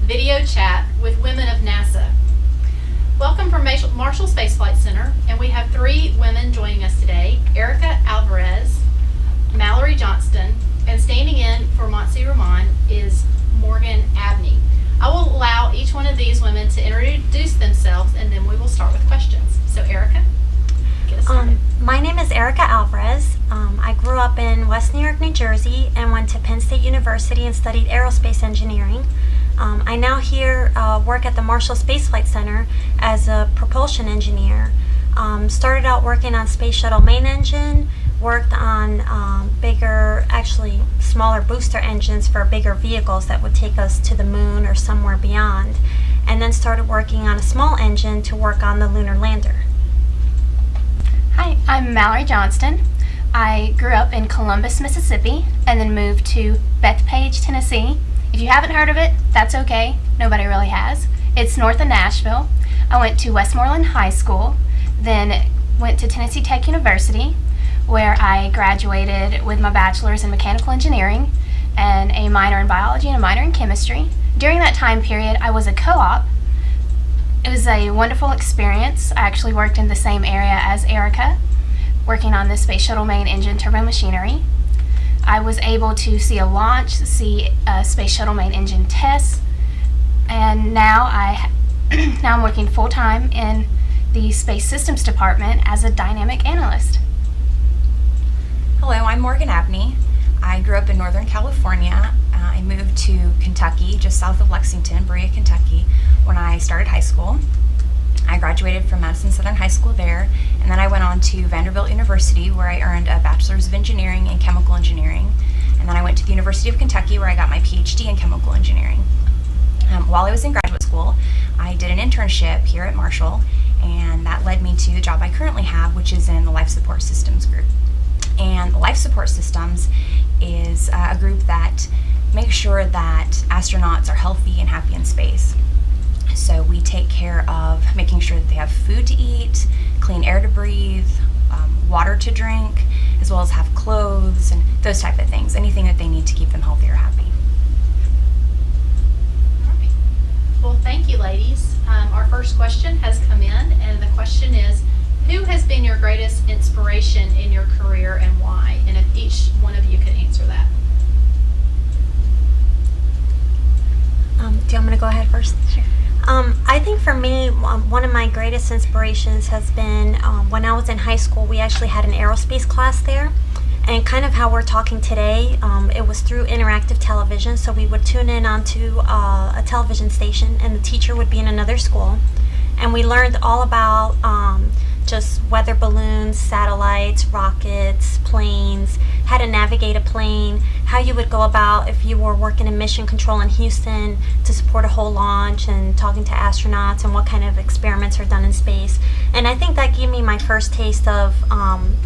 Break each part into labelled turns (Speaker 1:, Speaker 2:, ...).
Speaker 1: video chat with women of NASA. Welcome from Marshall Space Flight Center, and we have three women joining us today: Erica Alvarez, Mallory Johnston, and standing in for Montse Ramon is Morgan Abney. I will allow each one of these women to introduce themselves, and then we will start with questions. So Erica, get us started.
Speaker 2: My name is Erica Alvarez. I grew up in West New York, New Jersey, and went to Penn State University and studied aerospace engineering. I now work at the Marshall Space Flight Center as a propulsion engineer. Started out working on Space Shuttle main engine, worked on smaller booster engines for bigger vehicles that would take us to the moon or somewhere beyond, and then started working on a small engine to work on the lunar lander.
Speaker 3: Hi, I'm Mallory Johnston. I grew up in Columbus, Mississippi, and then moved to Bethpage, Tennessee. If you haven't heard of it, that's okay. Nobody really has. It's north of Nashville. I went to Westmoreland High School, then went to Tennessee Tech University, where I graduated with my bachelor's in mechanical engineering and a minor in biology and a minor in chemistry. During that time period, I was a co-op. It was a wonderful experience. I actually worked in the same area as Erica, working on the Space Shuttle main engine turbo machinery. I was able to see a launch, see a Space Shuttle main engine tests, and now I'm working full-time in the Space Systems Department as a dynamic analyst.
Speaker 4: Hello, I'm Morgan Abney. I grew up in Northern California. I moved to Kentucky, just south of Lexington, Berea, Kentucky, when I started high school. I graduated from Madison Southern High School there, and then I went on to Vanderbilt University, where I earned a Bachelor's of Engineering in Chemical Engineering. And then I went to the University of Kentucky, where I got my PhD in Chemical Engineering. While I was in graduate school, I did an internship here at Marshall, and that led me to the job I currently have, which is in the Life Support Systems group. And Life Support Systems is a group that makes sure that astronauts are healthy and happy in space. So we take care of making sure that they have food to eat, clean air to breathe, water to drink, as well as have clothes and those type of things, anything that they need to keep them healthy or happy.
Speaker 1: All right. Well, thank you, ladies. Our first question has come in, and the question is, who has been your greatest inspiration in your career and why? And if each one of you could answer that.
Speaker 2: Do you want me to go ahead first?
Speaker 3: Sure.
Speaker 2: I think for me, one of my greatest inspirations has been when I was in high school. We actually had an aerospace class there, and kind of how we're talking today, it was through interactive television. So we would tune in onto a television station, and the teacher would be in another school, and we learned all about just weather balloons, satellites, rockets, planes, how to navigate a plane, how you would go about if you were working in mission control in Houston to support a whole launch, and talking to astronauts and what kind of experiments are done in space. And I think that gave me my first taste of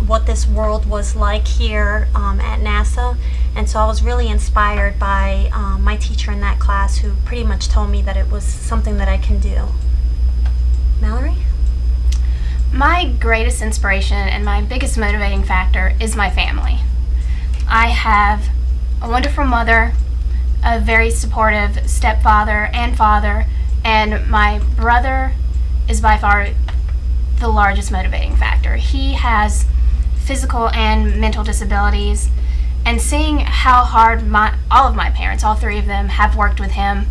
Speaker 2: what this world was like here at NASA. And so I was really inspired by my teacher in that class, who pretty much told me that it was something that I can do. Mallory?
Speaker 3: My greatest inspiration and my biggest motivating factor is my family. I have a wonderful mother, a very supportive stepfather and father, and my brother is by far the largest motivating factor. He has physical and mental disabilities, and seeing how hard all of my parents, all three of them, have worked with him,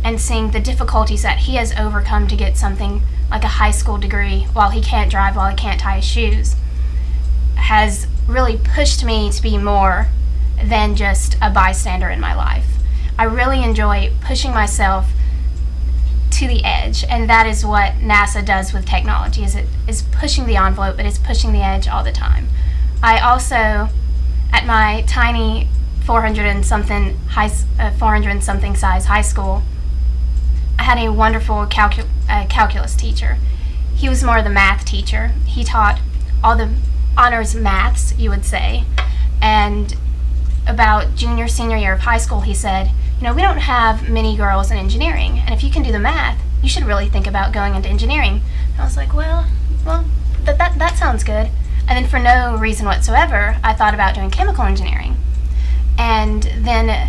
Speaker 3: and seeing the difficulties that he has overcome to get something like a high school degree while he can't drive, while he can't tie his shoes, has really pushed me to be more than just a bystander in my life. I really enjoy pushing myself to the edge, and that is what NASA does with technology. It is pushing the envelope, but it's pushing the edge all the time. I also, at my tiny 400 and something size high school, I had a wonderful calculus teacher. He was more the math teacher. He taught all the honors maths, you would say, and about junior, senior year of high school, he said, you know, we don't have many girls in engineering, and if you can do the math, you should really think about going into engineering. And I was like, well, that sounds good. And then for no reason whatsoever, I thought about doing chemical engineering. And then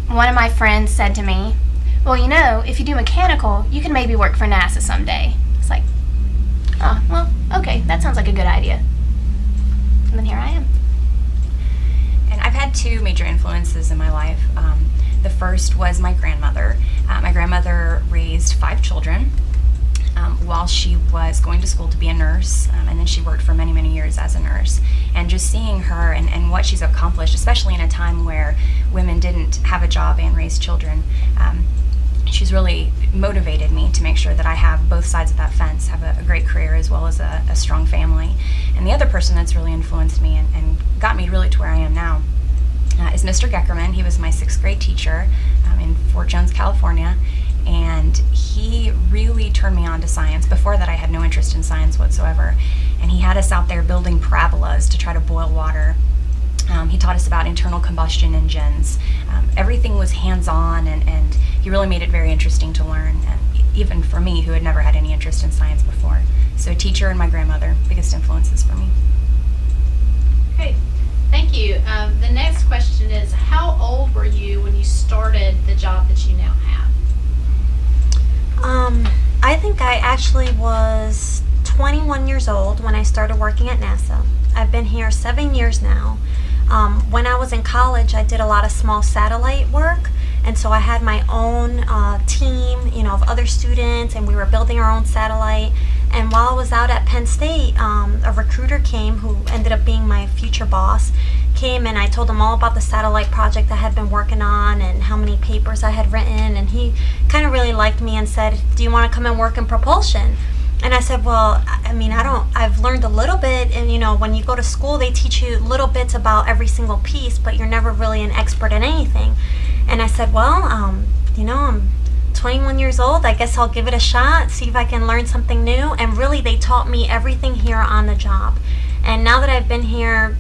Speaker 3: one of my friends said to me, well, you know, if you do mechanical, you can maybe work for NASA someday. It's like, oh, well, okay, that sounds like a good idea. And then here I am.
Speaker 4: And I've had two major influences in my life. The first was my grandmother. My grandmother raised 5 children while she was going to school to be a nurse, and then she worked for many, many years as a nurse. And just seeing her and what she's accomplished, especially in a time where women didn't have a job and raise children, she's really motivated me to make sure that I have both sides of that fence, have a great career as well as a strong family. And the other person that's really influenced me and got me really to where I am now is Mr. Geckerman. He was my 6th grade teacher in Fort Jones, California, and he really turned me on to science. Before that, I had no interest in science whatsoever, and he had us out there building parabolas to try to boil water. He taught us about internal combustion engines. Everything was hands-on, and he really made it very interesting to learn, and even for me, who had never had any interest in science before. So teacher and my grandmother, biggest influences for me.
Speaker 1: Okay, thank you. The next question is, how old were you when you started the job that you now have?
Speaker 2: I think I actually was 21 years old when I started working at NASA. I've been here 7 years now. When I was in college, I did a lot of small satellite work, and so I had my own team, of other students, and we were building our own satellite. And while I was out at Penn State, a recruiter came, who ended up being my future boss, came, and I told him all about the satellite project I had been working on and how many papers I had written, and he kind of really liked me and said, "Do you want to come and work in propulsion?" And I said, well, I've learned a little bit, and when you go to school, they teach you little bits about every single piece, but you're never really an expert in anything. And I said, well, I'm 21 years old, I guess I'll give it a shot, see if I can learn something new. And really, they taught me everything here on the job. And now that I've been here,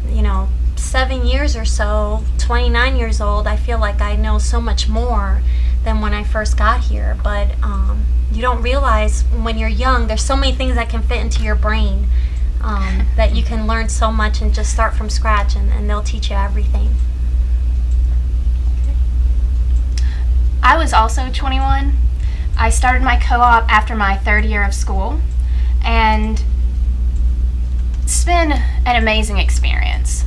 Speaker 2: 7 years or so, 29 years old, I feel like I know so much more than when I first got here. But you don't realize when you're young, there's so many things that can fit into your brain, that you can learn so much and just start from scratch, and they'll teach you everything.
Speaker 3: I was also 21. I started my co-op after my 3rd year of school, and it's been an amazing experience.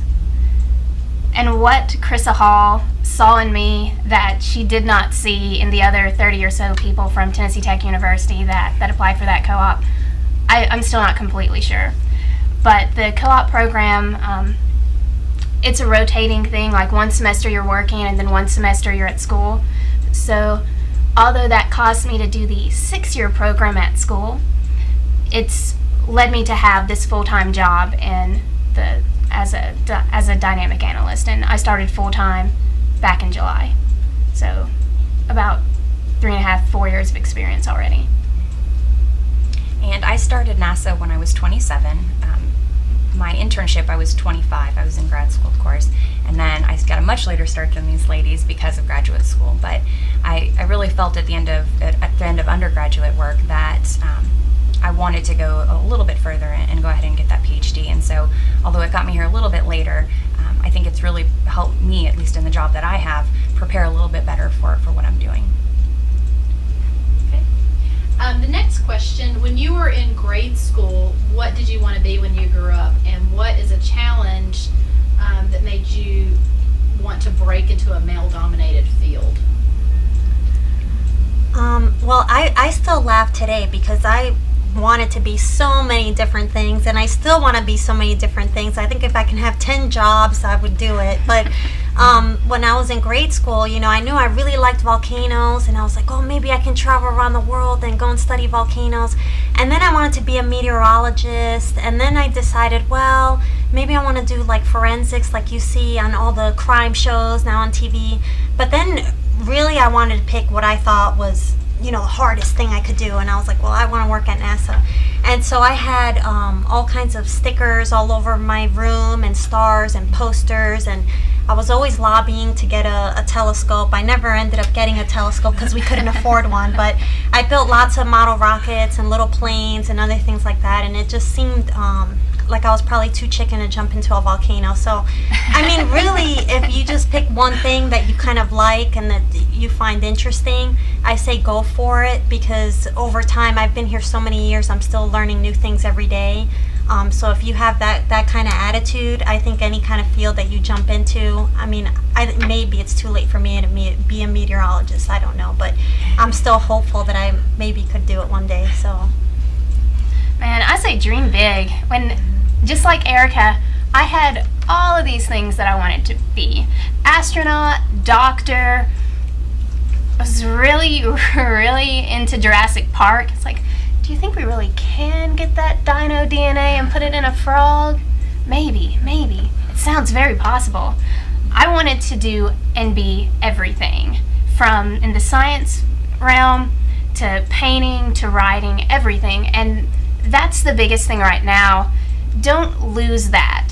Speaker 3: And what Chrissa Hall saw in me that she did not see in the other 30 or so people from Tennessee Tech University that applied for that co-op, I'm still not completely sure. But the co-op program, it's a rotating thing, like one semester you're working and then one semester you're at school. So although that caused me to do the 6-year program at school, it's led me to have this full-time job as a dynamic analyst, and I started full-time back in July. So about 3.5, 4 years of experience already.
Speaker 4: And I started NASA when I was 27. My internship, I was 25. I was in grad school, of course. And then I got a much later start than these ladies because of graduate school. But I really felt at the end of undergraduate work that I wanted to go a little bit further and go ahead and get that PhD. And so, although it got me here a little bit later, I think it's really helped me, at least in the job that I have, prepare a little bit better for what I'm doing.
Speaker 1: Okay. The next question, when you were in grade school, what did you want to be when you grew up, and what is a challenge that made you want to break into a male-dominated field?
Speaker 2: Well, I still laugh today because I wanted to be so many different things, and I still want to be so many different things. I think if I can have 10 jobs, I would do it. But when I was in grade school, I knew I really liked volcanoes, and I was like, oh, maybe I can travel around the world and go and study volcanoes. And then I wanted to be a meteorologist, and then I decided, well, maybe I want to do like forensics, like you see on all the crime shows now on TV. But then really I wanted to pick what I thought was the hardest thing I could do, and I was like, well, I want to work at NASA. And so I had all kinds of stickers all over my room, and stars and posters, and I was always lobbying to get a telescope. I never ended up getting a telescope because we couldn't afford one, but I built lots of model rockets and little planes and other things like that, and it just seemed like I was probably too chicken to jump into a volcano. So, I mean, really, if you just pick one thing that you kind of like and that you find interesting, I say go for it, because over time, I've been here so many years, I'm still learning new things every day. So if you have that kind of attitude, I think any kind of field that you jump into, I mean, maybe it's too late for me to be a meteorologist, I don't know, but I'm still hopeful that I maybe could do it one day, so.
Speaker 3: Man, I say dream big. When, just like Erica, I had all of these things that I wanted to be. Astronaut, doctor. I was really, really into Jurassic Park. It's like, do you think we really can get that dino DNA and put it in a frog? Maybe. It sounds very possible. I wanted to do and be everything, from in the science realm to painting to writing, everything. And that's the biggest thing right now. Don't lose that.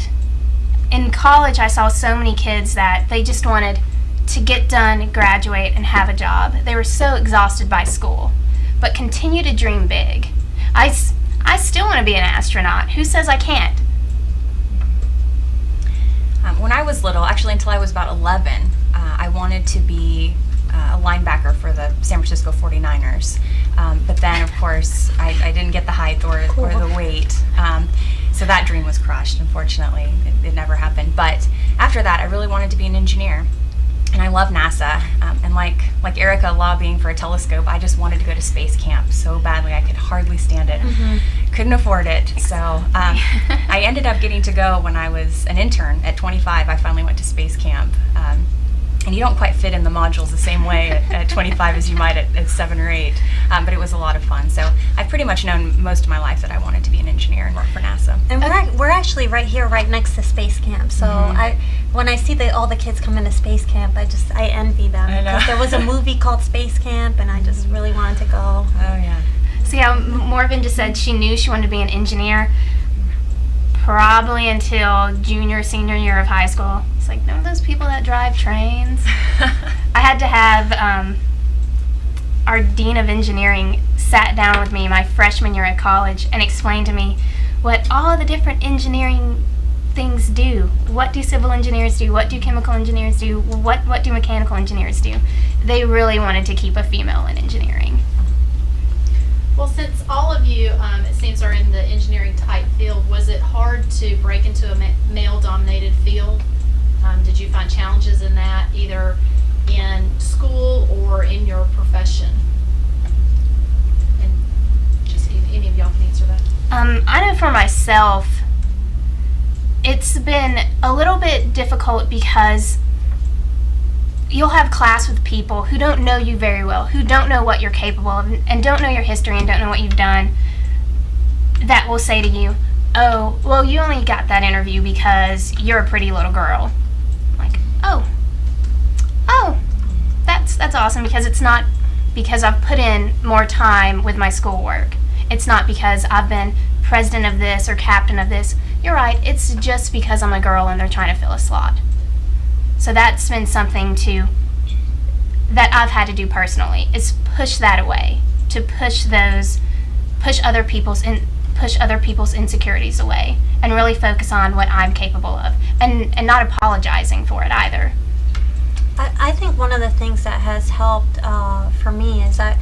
Speaker 3: In college, I saw so many kids that they just wanted to get done, graduate, and have a job. They were so exhausted by school. But continue to dream big. I still want to be an astronaut. Who says I can't?
Speaker 4: When I was little, actually until I was about 11, I wanted to be a linebacker for the San Francisco 49ers. But then, of course, I didn't get the height or the weight. So that dream was crushed, unfortunately. It never happened. But after that, I really wanted to be an engineer. And I love NASA, and like Erica lobbying for a telescope, I just wanted to go to space camp so badly. I could hardly stand it. Couldn't afford it. So I ended up getting to go when I was an intern at 25. I finally went to space camp. And you don't quite fit in the modules the same way at 25 as you might at 7 or 8, but it was a lot of fun. So I've pretty much known most of my life that I wanted to be an engineer and work for NASA.
Speaker 2: And we're actually right here, right next to space camp. So when I see all the kids come into space camp, I envy them.
Speaker 4: I know.
Speaker 2: 'Cause there was a movie called Space Camp, and I just really wanted to go.
Speaker 4: Oh, yeah.
Speaker 3: See how Morgan just said she knew she wanted to be an engineer probably until junior, senior year of high school. It's like, none of those people that drive trains. I had to have our dean of engineering sat down with me my freshman year at college and explained to me what all the different engineering things do. What do civil engineers do? What do chemical engineers do? What do mechanical engineers do? They really wanted to keep a female in engineering.
Speaker 1: Well, since all of you, it seems, are in the engineering type field, was it hard to break into a male-dominated field? Did you find challenges in that, either in school or in your profession? And just any of y'all can answer that.
Speaker 3: I know for myself, it's been a little bit difficult because you'll have class with people who don't know you very well, who don't know what you're capable of, and don't know your history and don't know what you've done, that will say to you, oh, well, you only got that interview because you're a pretty little girl. Like, oh, that's awesome, because it's not because I've put in more time with my schoolwork. It's not because I've been president of this or captain of this. You're right, it's just because I'm a girl and they're trying to fill a slot. So that's been something that I've had to do personally, is push that away, to push other people's insecurities away, and really focus on what I'm capable of, and not apologizing for it either.
Speaker 2: I think one of the things that has helped for me is that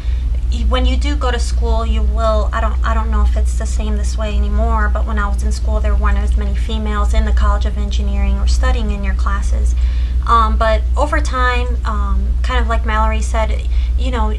Speaker 2: when you do go to school, you will, I don't know if it's the same this way anymore, but when I was in school, there weren't as many females in the College of Engineering or studying in your classes. But over time, kind of like Mallory said, you know,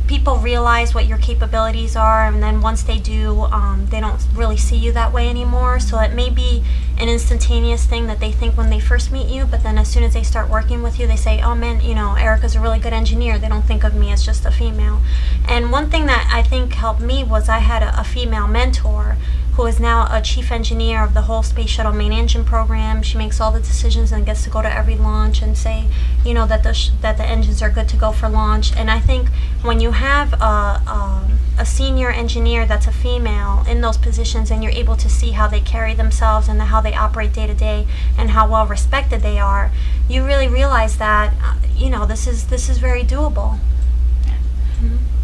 Speaker 2: people realize what your capabilities are, and then once they do, they don't really see you that way anymore. So it may be an instantaneous thing that they think when they first meet you, but then as soon as they start working with you, they say, oh man, you know, Erica's a really good engineer. They don't think of me as just a female. And one thing that I think helped me was I had a female mentor who is now a chief engineer of the whole Space Shuttle main engine program. She makes all the decisions and gets to go to every launch and say, you know, that the engines are good to go for launch. And I think when you have a senior engineer that's a female in those positions, and you're able to see how they carry themselves and how they operate day to day and how well respected they are, you really realize that, you know, this is very doable.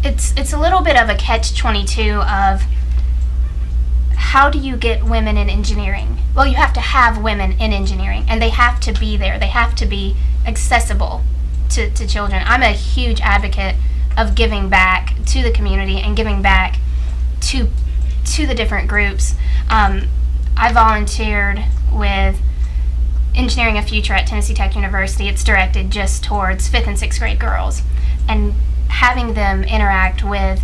Speaker 3: It's a little bit of a catch-22 of how do you get women in engineering? Well, you have to have women in engineering, and they have to be there. They have to be accessible to children. I'm a huge advocate of giving back to the community and giving back to the different groups. I volunteered with Engineering a Future at Tennessee Tech University. It's directed just towards 5th and 6th grade girls, and having them interact with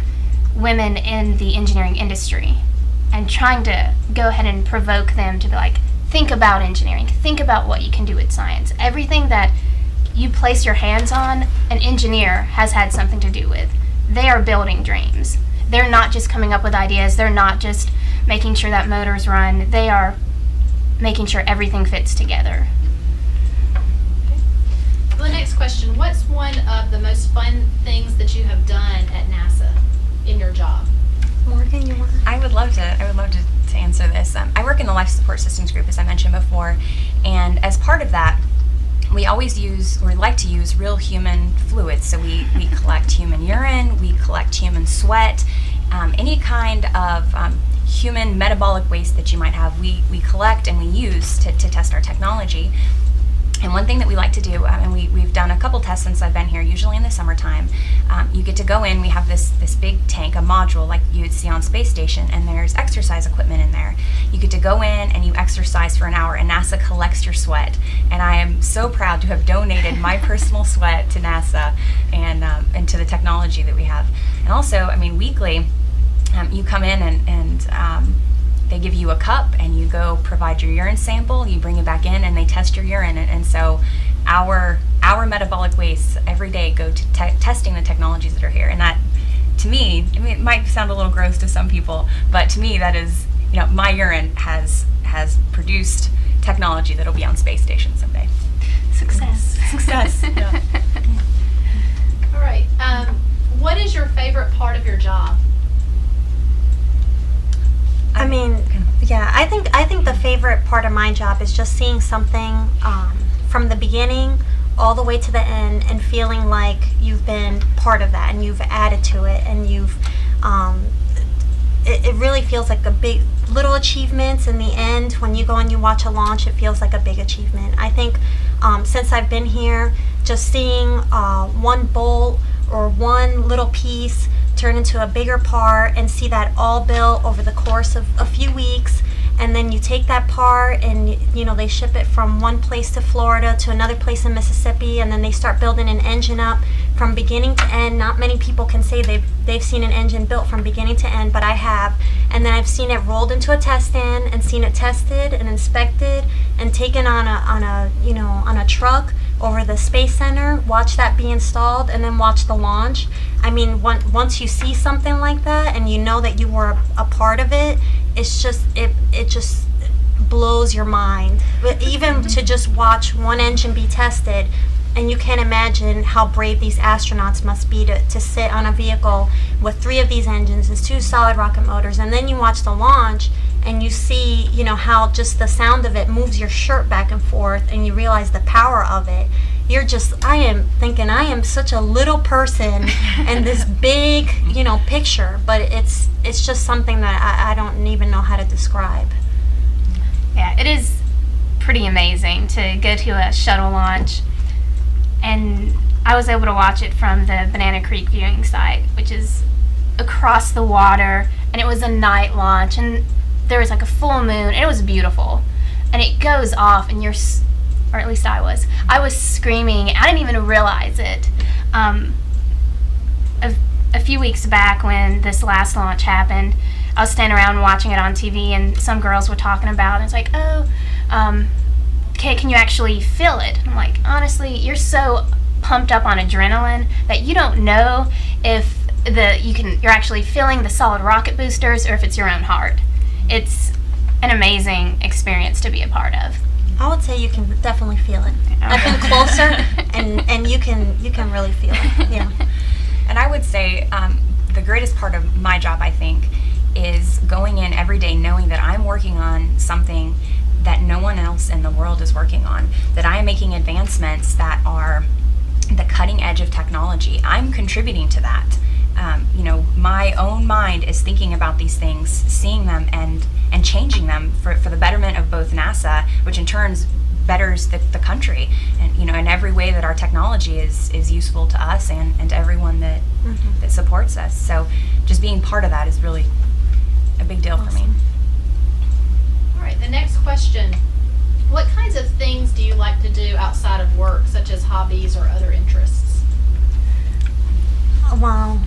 Speaker 3: women in the engineering industry and trying to go ahead and provoke them to be like, think about engineering, think about what you can do with science. Everything that you place your hands on, an engineer has had something to do with. They are building dreams. They're not just coming up with ideas, they're not just making sure that motors run, they are making sure everything fits together.
Speaker 1: Well, the next question, what's one of the most fun things that you have done at NASA in your job?
Speaker 2: Morgan, you want?
Speaker 4: I would love to answer this. I work in the Life Support Systems group, as I mentioned before, and as part of that, we like to use real human fluids. So we collect human urine, we collect human sweat, any kind of human metabolic waste that you might have, we collect and we use to test our technology. And one thing that we like to do, and we've done a couple tests since I've been here, usually in the summertime, you get to go in, we have this big tank, a module like you would see on space station, and there's exercise equipment in there. You get to go in and you exercise for an hour, and NASA collects your sweat. And I am so proud to have donated my personal sweat to NASA and to the technology that we have. And also, weekly, you come in and they give you a cup and you go provide your urine sample, you bring it back in and they test your urine. And so our metabolic wastes every day go to testing the technologies that are here. And that, to me, it might sound a little gross to some people, but to me that is, my urine has produced technology that'll be on space station someday.
Speaker 3: Success.
Speaker 4: Success. Yeah.
Speaker 1: All right. What is your favorite part of your job?
Speaker 2: I think the favorite part of my job is just seeing something from the beginning all the way to the end and feeling like you've been part of that and you've added to it, and it really feels like a big little achievements in the end. When you go and you watch a launch, it feels like a big achievement. I think since I've been here, just seeing one bolt or one little piece turn into a bigger part and see that all built over the course of a few weeks, and then you take that part and they ship it from one place to Florida to another place in Mississippi, and then they start building an engine up from beginning to end. Not many people can say they've seen an engine built from beginning to end, but I have. And then I've seen it rolled into a test stand and seen it tested and inspected and taken on a truck over the Space Center, watch that be installed, and then watch the launch. Once you see something like that and you know that you were a part of it, it just blows your mind. But even to just watch one engine be tested, and you can't imagine how brave these astronauts must be to sit on a vehicle with 3 of these engines and 2 solid rocket motors, and then you watch the launch and you see, how just the sound of it moves your shirt back and forth, and you realize the power of it. I am thinking I am such a little person in this big, picture, but it's just something that I don't even know how to describe.
Speaker 3: Yeah, it is pretty amazing to go to a shuttle launch, and I was able to watch it from the Banana Creek viewing site, which is across the water, and it was a night launch, and there was like a full moon, and it was beautiful. And it goes off, and or at least I was screaming. I didn't even realize it. A few weeks back when this last launch happened, I was standing around watching it on TV, and some girls were talking about it, and it's like, can you actually feel it? And I'm like, honestly, you're so pumped up on adrenaline that you don't know if you're actually feeling the solid rocket boosters or if it's your own heart. It's an amazing experience to be a part of.
Speaker 2: I would say you can definitely feel it. I've been closer, and you can really feel it. Yeah.
Speaker 4: And I would say the greatest part of my job, I think, is going in every day knowing that I'm working on something that no one else in the world is working on, that I am making advancements that are the cutting edge of technology. I'm contributing to that. My own mind is thinking about these things, seeing them, and changing them for the betterment of both NASA, which in turn betters the country, and in every way that our technology is useful to us and to everyone that that supports us. So just being part of that is really a big deal for me.
Speaker 1: All right, the next question. What kinds of things do you like to do outside of work, such as hobbies or other interests?
Speaker 2: Well,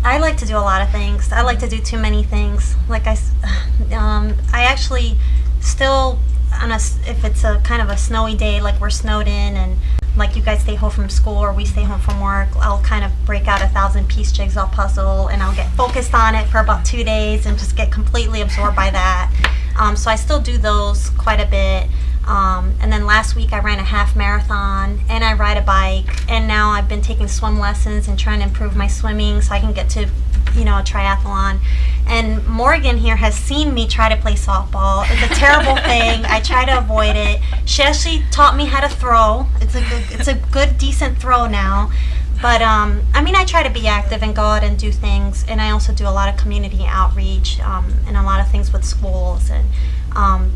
Speaker 2: I like to do a lot of things. I like to do too many things. Like I actually still, if it's a kind of a snowy day, like we're snowed in and like you guys stay home from school or we stay home from work, I'll kind of break out a 1,000-piece jigsaw puzzle and I'll get focused on it for about 2 days and just get completely absorbed by that. So I still do those quite a bit. And then last week I ran a half marathon and I ride a bike, and now I've been taking swim lessons and trying to improve my swimming so I can get to, a triathlon. And Morgan here has seen me try to play softball. It's a terrible thing. I try to avoid it. She actually taught me how to throw. It's a good, decent throw now. But I try to be active and go out and do things, and I also do a lot of community outreach and a lot of things with schools. And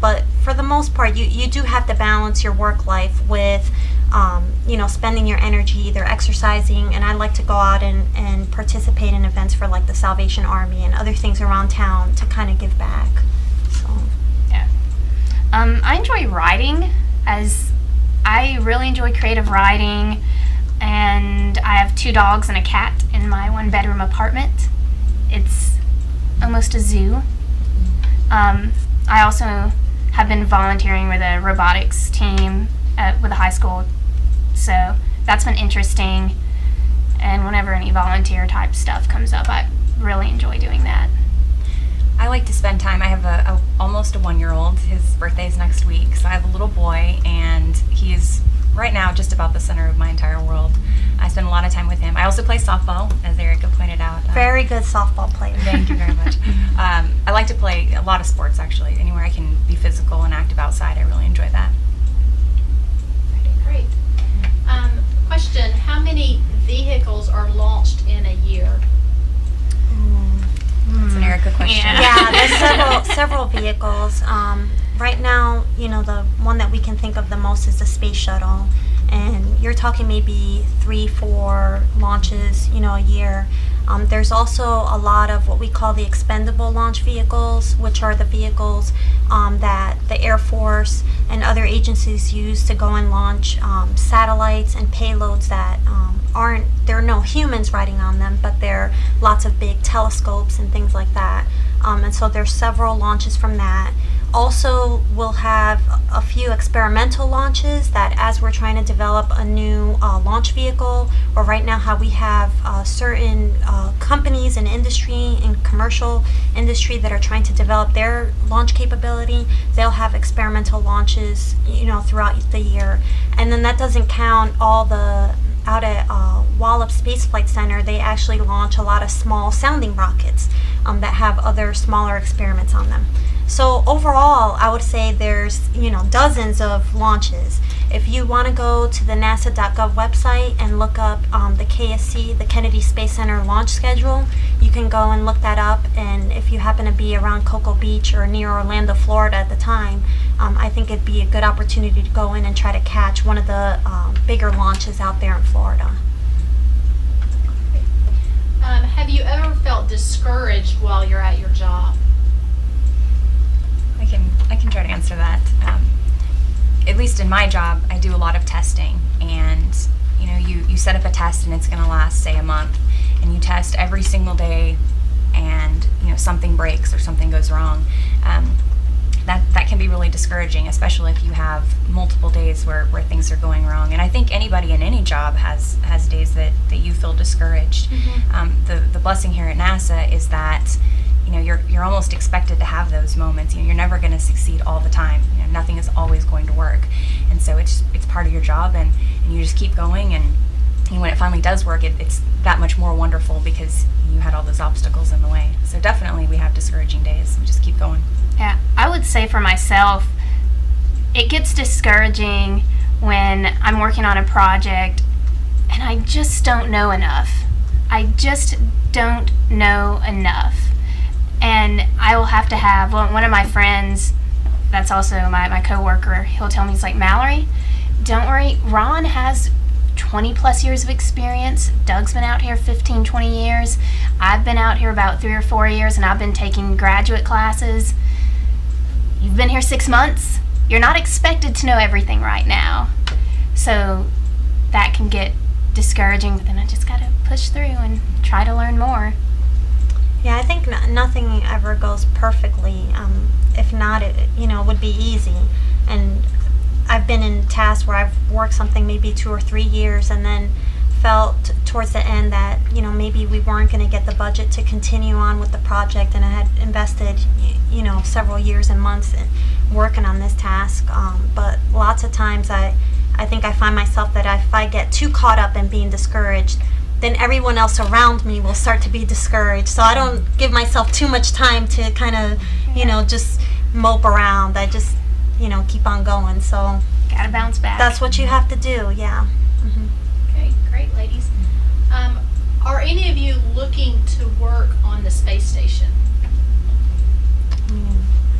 Speaker 2: but for the most part, you do have to balance your work life with spending your energy either exercising, and I like to go out and participate in events for like the Salvation Army and other things around town to kind of give back. So
Speaker 3: Yeah. I enjoy writing, as I really enjoy creative writing, and I have 2 dogs and a cat in my 1-bedroom apartment. It's almost a zoo. I also have been volunteering with a robotics team with a high school, so that's been interesting. And whenever any volunteer type stuff comes up, I really enjoy doing that.
Speaker 4: I like to spend time. I have almost a 1-year-old. His birthday's next week, so I have a little boy, and he's right now just about the center of my entire world. I spend a lot of time with him. I also play softball, as Erica pointed out.
Speaker 2: very good softball player.
Speaker 4: Thank you very much. I like to play a lot of sports, actually. Anywhere I can be physical and active outside, I really enjoy that.
Speaker 1: Okay, great. Question, how many vehicles are launched in a year?
Speaker 4: That's an Erica question.
Speaker 3: Yeah.
Speaker 2: Yeah, there's several vehicles. Right now, the one that we can think of the most is the space shuttle, and you're talking maybe 3-4 launches, a year. There's also a lot of what we call the expendable launch vehicles, which are the vehicles that the Air Force and other agencies use to go and launch satellites and payloads that there are no humans riding on them, but there are lots of big telescopes and things like that. And so there's several launches from that. Also, we'll have a few experimental launches that, as we're trying to develop a new launch vehicle, or right now how we have certain companies in industry and commercial industry that are trying to develop their launch capability, they'll have experimental launches, throughout the year. And then that doesn't count all the out at Wallops Space Flight Center. They actually launch a lot of small sounding rockets that have other smaller experiments on them. So overall, I would say there's dozens of launches. If you want to go to the NASA.gov website and look up the KSC, the Kennedy Space Center launch schedule, you can go and look that up. And if you happen to be around Cocoa Beach or near Orlando, Florida at the time, I think it'd be a good opportunity to go in and try to catch one of the bigger launches out there in Florida.
Speaker 1: Have you ever felt discouraged while you're at your job?
Speaker 4: I can try to answer that. At least in my job, I do a lot of testing, and you set up a test and it's going to last, say, a month, and you test every single day, and something breaks or something goes wrong. That can be really discouraging, especially if you have multiple days where things are going wrong. And I think anybody in any job has days that you feel discouraged. The blessing here at NASA is that you're almost expected to have those moments. You're never going to succeed all the time. Nothing is always going to work, and so it's part of your job, and you just keep going. And when it finally does work, it's that much more wonderful because you had all those obstacles in the way. So definitely, we have discouraging days. We just keep going.
Speaker 3: Yeah, I would say for myself, it gets discouraging when I'm working on a project and I just don't know enough. I just don't know enough. And I will have to have one of my friends, that's also my coworker, he'll tell me, he's like, Mallory, don't worry, Ron has 20 plus years of experience. Doug's been out here 15, 20 years. I've been out here about 3 or 4 years, and I've been taking graduate classes. You've been here 6 months. You're not expected to know everything right now. So that can get discouraging, but then I just got to push through and try to learn more.
Speaker 2: Yeah, I think nothing ever goes perfectly. If not, it would be easy. And I've been in tasks where I've worked something maybe 2 or 3 years and then felt towards the end that, maybe we weren't going to get the budget to continue on with the project, and I had invested, several years and months in working on this task. But lots of times I think I find myself that if I get too caught up in being discouraged, then everyone else around me will start to be discouraged. So I don't give myself too much time to kind of, just mope around. I just, keep on going. So
Speaker 3: Gotta bounce back.
Speaker 2: that's what you have to do, yeah.
Speaker 1: Okay, great, ladies. Are any of you looking to work on the space station?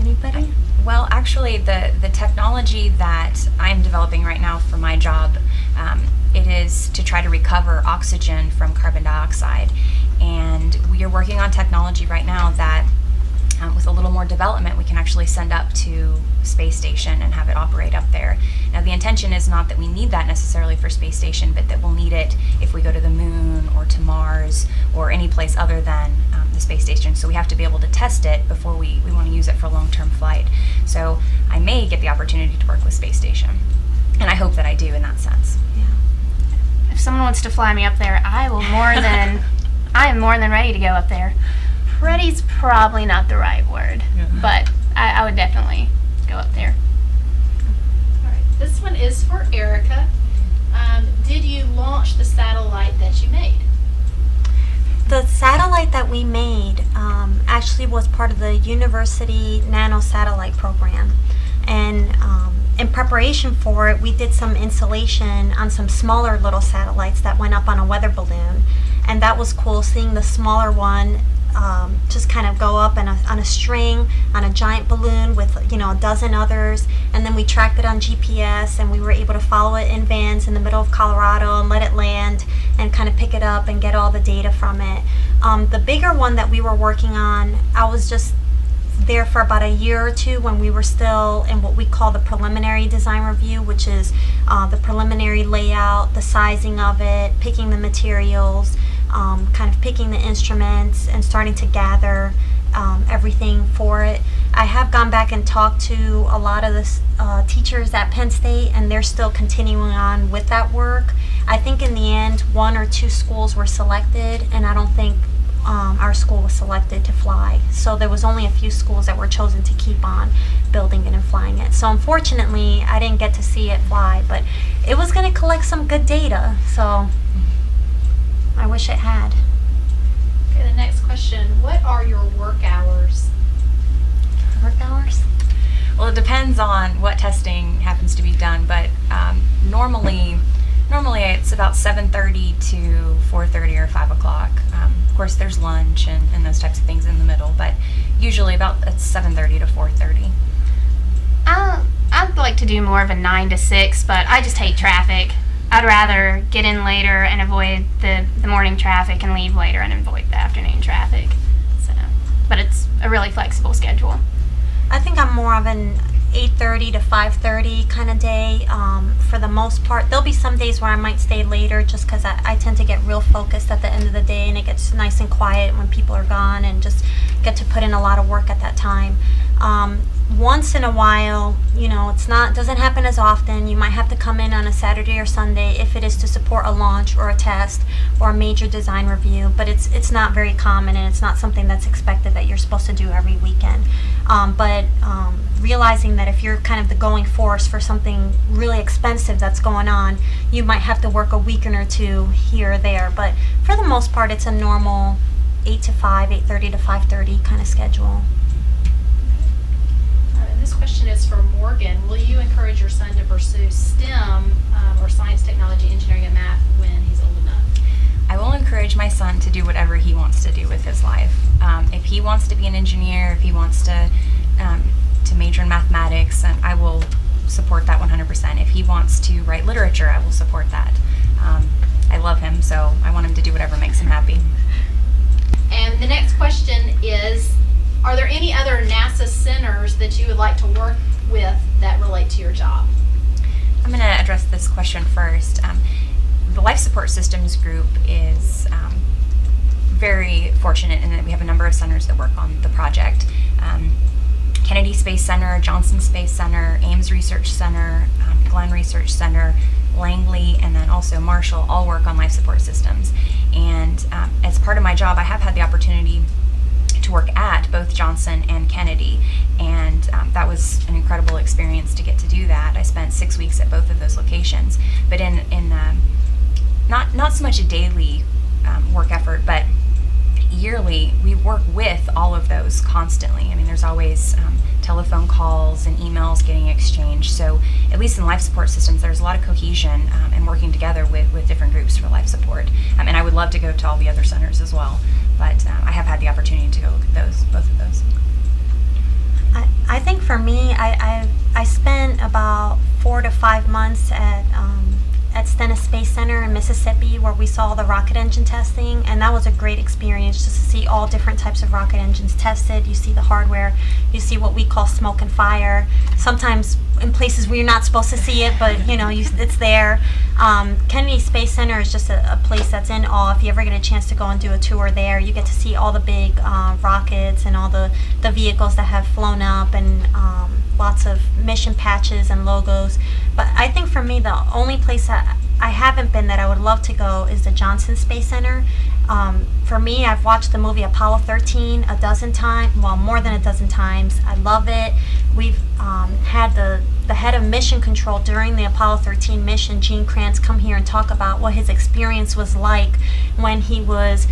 Speaker 2: Anybody?
Speaker 4: Well, actually, the technology that I'm developing right now for my job, it is to try to recover oxygen from carbon dioxide. And we are working on technology right now that, with a little more development, we can actually send up to space station and have it operate up there. Now, the intention is not that we need that necessarily for space station, but that we'll need it if we go to the moon or to Mars or any place other than the space station. So we have to be able to test it before we want to use it for long-term flight. So I may get the opportunity to work with space station, and I hope that I do in that sense.
Speaker 3: If someone wants to fly me up there, I am more than ready to go up there. Ready's probably not the right word, but I would definitely go up there.
Speaker 1: All right, this one is for Erica. Did you launch the satellite that you made?
Speaker 2: The satellite that we made actually was part of the University Nano Satellite Program. And in preparation for it, we did some installation on some smaller little satellites that went up on a weather balloon. And that was cool, seeing the smaller one just kind of go up on a string on a giant balloon with a dozen others, and then we tracked it on GPS, and we were able to follow it in vans in the middle of Colorado and let it land and kind of pick it up and get all the data from it. The bigger one that we were working on, I was just there for about a year or two when we were still in what we call the preliminary design review, which is the preliminary layout, the sizing of it, picking the materials, kind of picking the instruments and starting to gather everything for it. I have gone back and talked to a lot of the teachers at Penn State, and they're still continuing on with that work. I think in the end 1 or 2 schools were selected, and I don't think our school was selected to fly. So there was only a few schools that were chosen to keep on building it and flying it. So unfortunately, I didn't get to see it fly, but it was going to collect some good data, so I wish it had.
Speaker 1: Okay, the next question, what are your work hours?
Speaker 2: Work hours?
Speaker 4: Well, it depends on what testing happens to be done, but normally it's about 7:30 to 4:30 or 5 o'clock. Of course, there's lunch and those types of things in the middle, but usually it's 7:30 to 4:30.
Speaker 3: I'd like to do more of a 9 to 6, but I just hate traffic. I'd rather get in later and avoid the morning traffic and leave later and avoid the afternoon traffic. So, but it's a really flexible schedule.
Speaker 2: I think I'm more of an 8:30 to 5:30 kind of day for the most part. There'll be some days where I might stay later just because I tend to get real focused at the end of the day, and it gets nice and quiet when people are gone, and just get to put in a lot of work at that time. Once in a while, doesn't happen as often. You might have to come in on a Saturday or Sunday if it is to support a launch or a test or a major design review, but it's not very common, and it's not something that's expected that you're supposed to do every weekend. But realizing that if you're kind of the going force for something really expensive that's going on, you might have to work a weekend or two here or there. But for the most part, it's a normal 8 to 5, 8:30 to 5:30 kind of schedule.
Speaker 1: And this question is for Morgan. Will you encourage your son to pursue STEM or science, technology, engineering, and math when he's old enough?
Speaker 4: I will encourage encourage my son to do whatever he wants to do with his life. If he wants to be an engineer, if he wants to major in mathematics, I will support that 100%. If he wants to write literature, I will support that. I love him, so I want him to do whatever makes him happy.
Speaker 1: And the next question is, are there any other NASA centers that you would like to work with that relate to your job?
Speaker 4: I'm going to address this question first. The Life Support Systems group is very fortunate in that we have a number of centers that work on the project. Kennedy Space Center, Johnson Space Center, Ames Research Center, Glenn Research Center, Langley, and then also Marshall all work on life support systems. And as part of my job, I have had the opportunity to work at both Johnson and Kennedy, and that was an incredible experience to get to do that. I spent 6 weeks at both of those locations, but in not so much a daily work effort, but yearly we work with all of those constantly. I mean, there's always telephone calls and emails getting exchanged. So at least in life support systems, there's a lot of cohesion and working together with different groups for life support. And I would love to go to all the other centers as well, but I have had the opportunity to go look at both of those.
Speaker 2: I think for me, I spent about 4 to 5 months at Stennis Space Center in Mississippi, where we saw the rocket engine testing, and that was a great experience just to see all different types of rocket engines tested. You see the hardware, you see what we call smoke and fire, sometimes in places where you're not supposed to see it, but you know, it's there. Kennedy Space Center is just a place that's in awe. If you ever get a chance to go and do a tour there, you get to see all the big rockets and all the vehicles that have flown up, and lots of mission patches and logos. But I think for me, the only place that I haven't been that I would love to go is the Johnson Space Center. For me, I've watched the movie Apollo 13 a dozen times, well, more than a dozen times. I love it. We've had the head of mission control during the Apollo 13 mission, Gene Kranz, come here and talk about what his experience was like when he was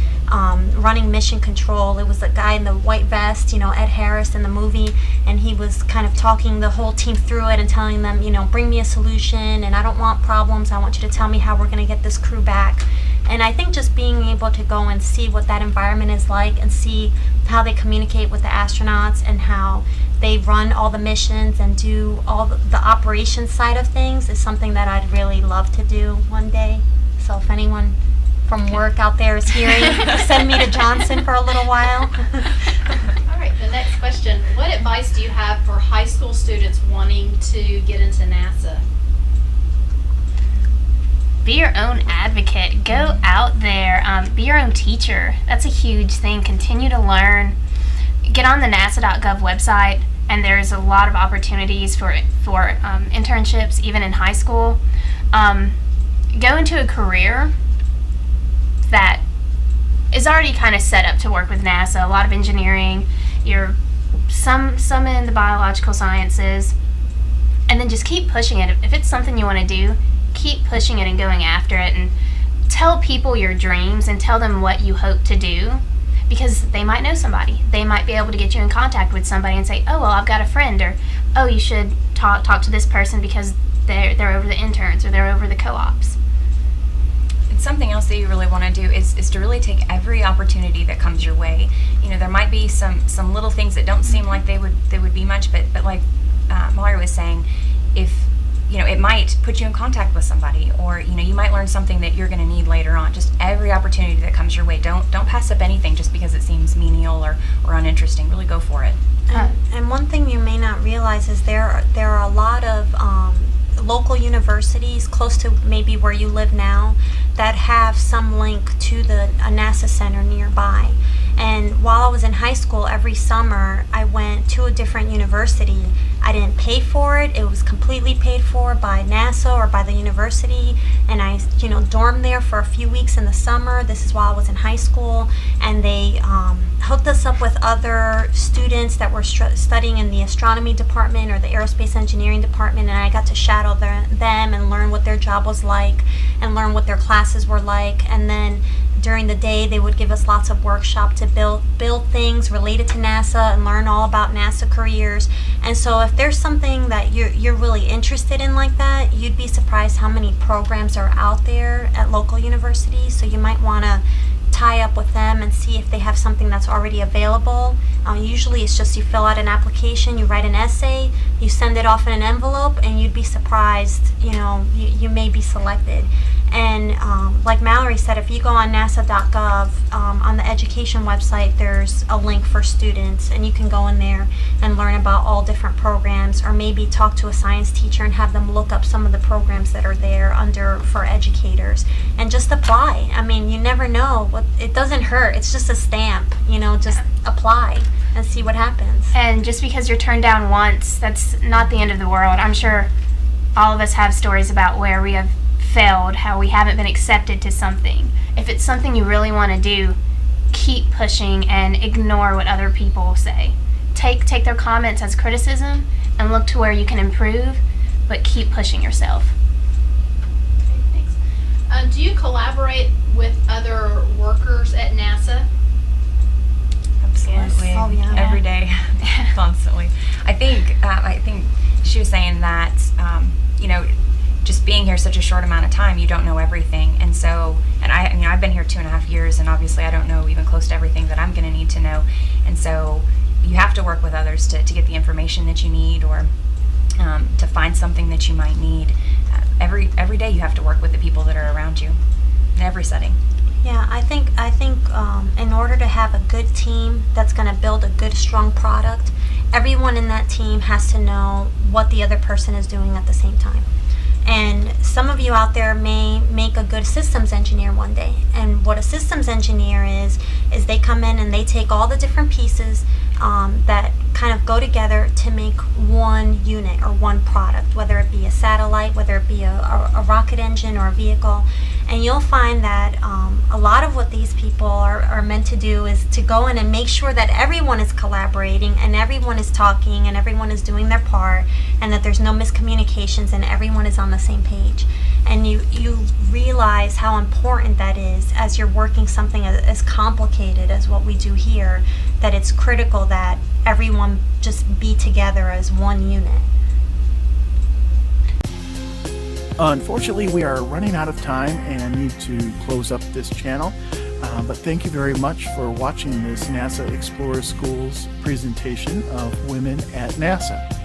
Speaker 2: running mission control. It was a guy in the white vest, you know, Ed Harris in the movie, and he was kind of talking the whole team through it and telling them, you know, bring me a solution, and I don't want problems. I want you to tell me how we're going to get this crew back. And I think just being able to go and see what that environment is like and see how they communicate with the astronauts and how they run all the missions and do all the operations side of things is something that I'd really love to do one day. So if anyone from work out there is hearing, send me to Johnson for a little while.
Speaker 1: All right, the next question. What advice do you have for high school students wanting to get into NASA?
Speaker 3: Be your own advocate. Go out there. Be your own teacher. That's a huge thing. Continue to learn. Get on the NASA.gov website, and there's a lot of opportunities for internships, even in high school. Go into a career that is already kind of set up to work with NASA. A lot of engineering. Some in the biological sciences, and then just keep pushing it. If it's something you want to do, keep pushing it and going after it, and tell people your dreams and tell them what you hope to do, because they might know somebody. They might be able to get you in contact with somebody and say, oh, well, I've got a friend, or oh, you should talk to this person because they're over the interns or they're over the co-ops.
Speaker 4: And something else that you really want to do is to really take every opportunity that comes your way. You know, there might be some little things that don't seem like they would be much, but like Mallory was saying, if you know, it might put you in contact with somebody, or you know, you might learn something that you're going to need later on. Just every opportunity that comes your way. Don't pass up anything just because it seems menial or uninteresting. Really go for it.
Speaker 2: And one thing you may not realize is there are a lot of local universities close to maybe where you live now that have some link to a NASA center nearby. And while I was in high school, every summer I went to a different university. I didn't pay for it. It was completely paid for by NASA or by the university. And I, you know, dormed there for a few weeks in the summer. This is while I was in high school. And they hooked us up with other students that were studying in the astronomy department or the aerospace engineering department. And I got to shadow them and learn what their job was like and learn what their classes were like. And then during the day, they would give us lots of workshops to build things related to NASA and learn all about NASA careers. And so if there's something that you're really interested in like that, you'd be surprised how many programs are out there at local universities. So you might want to tie up with them and see if they have something that's already available. Usually it's just you fill out an application, you write an essay, you send it off in an envelope, and you'd be surprised, you may be selected. And like Mallory said, if you go on nasa.gov, on the education website, there's a link for students, and you can go in there and learn about all different programs, or maybe talk to a science teacher and have them look up some of the programs that are there for educators, and just apply. I mean, you never know. It doesn't hurt. It's just a stamp, just apply and see what happens.
Speaker 3: And just because you're turned down once, that's not the end of the world. I'm sure all of us have stories about where we have failed, how we haven't been accepted to something. If it's something you really want to do, keep pushing and ignore what other people say. Take their comments as criticism and look to where you can improve, but keep pushing yourself.
Speaker 1: Okay, thanks. Do you collaborate with other workers at NASA?
Speaker 4: Absolutely.
Speaker 2: Yes. Oh, yeah.
Speaker 4: Every day, constantly. I think she was saying that just being here such a short amount of time, you don't know everything, and I've been here 2.5 years, and obviously I don't know even close to everything that I'm going to need to know, and so you have to work with others to get the information that you need, or to find something that you might need. Every day you have to work with the people that are around you in every setting.
Speaker 2: Yeah, I think in order to have a good team that's going to build a good, strong product, everyone in that team has to know what the other person is doing at the same time. And some of you out there may make a good systems engineer one day. And what a systems engineer is they come in and they take all the different pieces that kind of go together to make one unit or one product, whether it be a satellite, whether it be a rocket engine or a vehicle. And you'll find that a lot of what these people are meant to do is to go in and make sure that everyone is collaborating and everyone is talking and everyone is doing their part, and that there's no miscommunications and everyone is on the same page. And you realize how important that is as you're working something as complicated as what we do here, that it's critical that everyone just be together as one unit.
Speaker 5: Unfortunately, we are running out of time and need to close up this channel. But thank you very much for watching this NASA Explorer Schools presentation of Women at NASA.